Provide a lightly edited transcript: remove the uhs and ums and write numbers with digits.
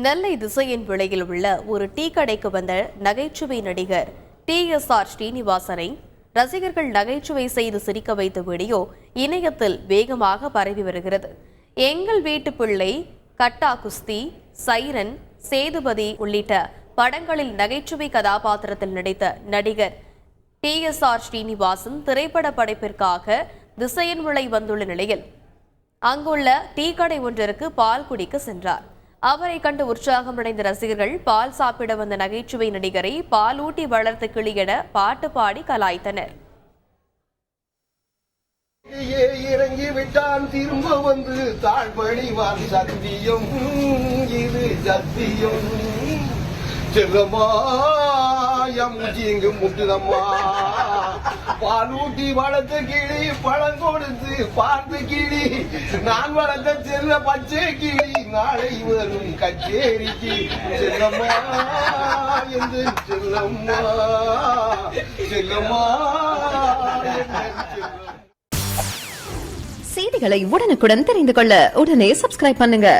நெல்லை திசையின் விலையில் உள்ள ஒரு டீ கடைக்கு வந்த நகைச்சுவை நடிகர் TSR ஸ்ரீனிவாசனை ரசிகர்கள் நகைச்சுவை செய்து சிரிக்க வைத்த வீடியோ இணையத்தில் வேகமாக பரவி வருகிறது. எங்கள் வீட்டு பிள்ளை, கட்டா குஸ்தி, சைரன், சேதுபதி உள்ளிட்ட படங்களில் நகைச்சுவை கதாபாத்திரத்தில் நடித்த நடிகர் TSR ஸ்ரீனிவாசன் திரைப்பட படைப்பிற்காக திசையின் விளை வந்துள்ள நிலையில் அங்குள்ள டீ கடை ஒன்றிற்கு பால் குடிக்க சென்றார். அவரை கண்டு உற்சாகமடைந்த ரசிகர்கள் பால் சாப்பிட வந்த நகைச்சுவை நடிகரை பாலூட்டி வளர்த்த கிளி என பாட்டு பாடி கலாய்த்தனர். இறங்கி விட்டான் திரும்ப வந்து தாழ்பணிவான் சத்தியம், இது சத்தியம். செல்லமாயங்கு முட்டுதம்மா, பாலூட்டி வளர்த்த கிளி, பழம் கொடுத்து பார்த்து கிளி, நான் வளர்த்த செல்ல பச்சை கிளி, நாளை வரும் கச்சேரிக்கு செல்லம்மா என்று செல்லம்மா, செல்லம்மா. செய்திகளை உடனுக்குடன் தெரிந்து கொள்ள உடனே சப்ஸ்கிரைப் பண்ணுங்க.